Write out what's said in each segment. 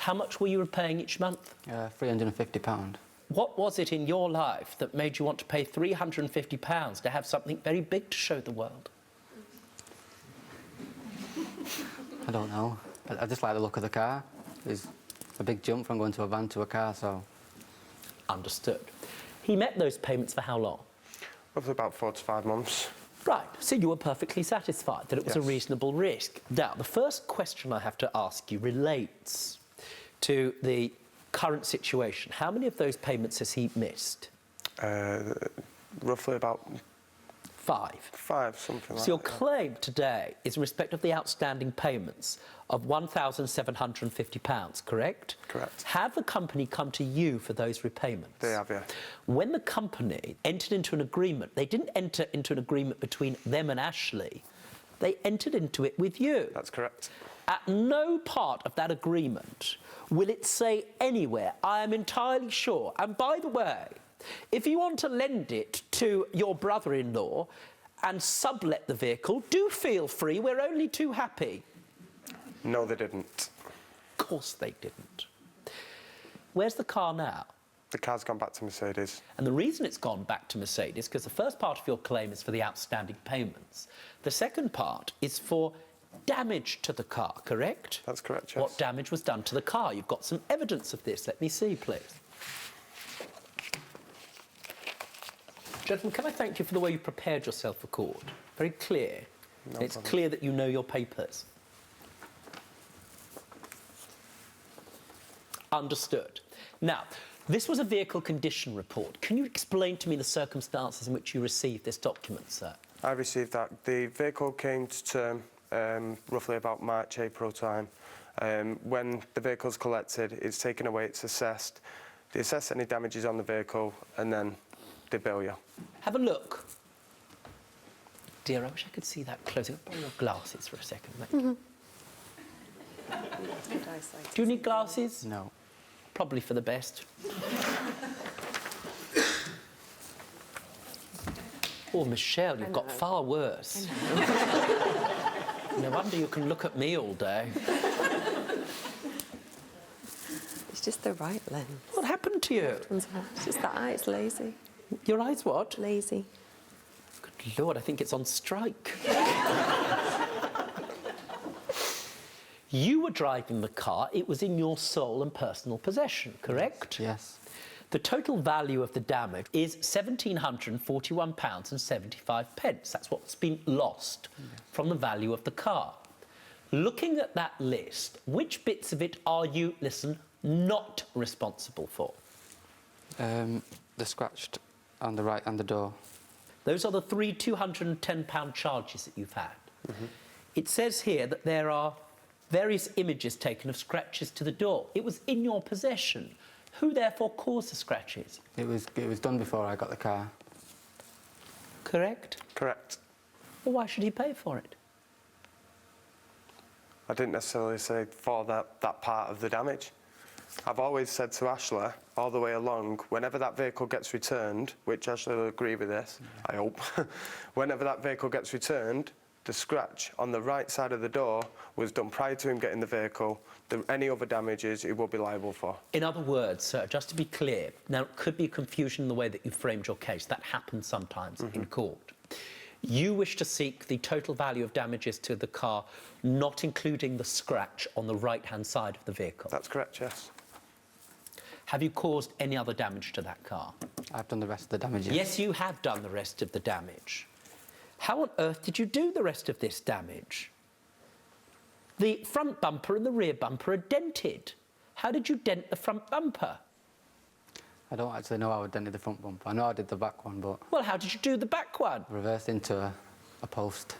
How much were you paying each month? £350. What was it in your life that made you want to pay £350 to have something very big to show the world? I don't know. I just like the look of the car. It's a big jump from going to a van to a car, so... Understood. He met those payments for how long? Roughly about 4 to 5 months. Right, so you were perfectly satisfied that it was a Yes. reasonable risk. Now, the first question I have to ask you relates to the current situation. How many of those payments has he missed? Roughly about 5. 5, something like So your that. claim today is in respect of the outstanding payments of £1,750, correct? Correct. Have the company come to you for those repayments? They have, yeah. When the company entered into an agreement, they didn't enter into an agreement between them and Ashley. They entered into it with you. That's correct. At no part of that agreement will it say anywhere, I am entirely sure, and by the way, if you want to lend it to your brother-in-law and sublet the vehicle, do feel free, we're only too happy. No, they didn't. Of course they didn't. Where's the car now? The car's gone back to Mercedes. And the reason it's gone back to Mercedes, because the first part of your claim is for the outstanding payments. The second part is for damage to the car, correct? That's correct, yes. What damage was done to the car? You've got some evidence of this. Let me see, please. Gentlemen, can I thank you for the way you prepared yourself for court? Very clear. No It's problem. clear that you know your papers. Understood. Now, this was a vehicle condition report. Can you explain to me the circumstances in which you received this document, sir? I received that. The vehicle came to term roughly about March, April time. When the vehicle's collected, it's taken away, it's assessed. They assess any damages on the vehicle and then they bill you. Have a look. Dear, I wish I could see that closing. I'll borrow your glasses for a second, mate. Do you need glasses? No. Probably for the best. Oh, Michelle, you've got far worse. No wonder you can look at me all day. It's just the right lens. What happened to you? It's just that eye, it's lazy. Your eyes what? Lazy. Good Lord, I think it's on strike. You were driving the car. It was in your sole and personal possession, correct? Yes. The total value of the damage is £1,741.75. That's what's been lost from the value of the car. Looking at that list, which bits of it are you, listen, not responsible for? The scratched on the right and the door. Those are the three £210 charges that you've had. It says here that there are various images taken of scratches to the door. It was in your possession. Who therefore caused the scratches? It was done before I got the car. Correct? Correct. Well, why should he pay for it? I didn't necessarily say for that part of the damage. I've always said to Ashley, all the way along, whenever that vehicle gets returned, which Ashley will agree with this, I hope, whenever that vehicle gets returned, the scratch on the right side of the door was done prior to him getting the vehicle. Any other damages he will be liable for. In other words, sir, just to be clear, now it could be confusion in the way that you framed your case. That happens sometimes in court. You wish to seek the total value of damages to the car, not including the scratch on the right-hand side of the vehicle. That's correct, yes. Have you caused any other damage to that car? I've done the rest of the damage. Yes, you have done the rest of the damage. How on earth did you do the rest of this damage? The front bumper and the rear bumper are dented. How did you dent the front bumper? I don't actually know how I dented the front bumper. I know I did the back one, but Well, how did you do the back one? reversed into a post.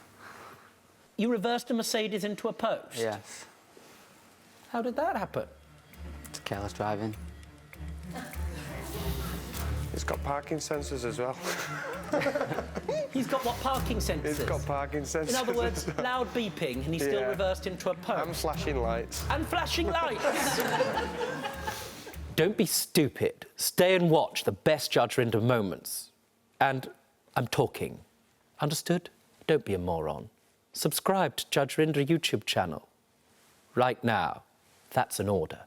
You reversed a Mercedes into a post? Yes. How did that happen? It's careless driving. It's got parking sensors as well. He's got what, parking sensors? It's got parking sensors. In other words, loud beeping, and he still Yeah. reversed into a post. And flashing lights. And flashing lights. Don't be stupid. Stay and watch the best Judge Rinder moments. And I'm talking. Understood? Don't be a moron. Subscribe to Judge Rinder YouTube channel. Right now. That's an order.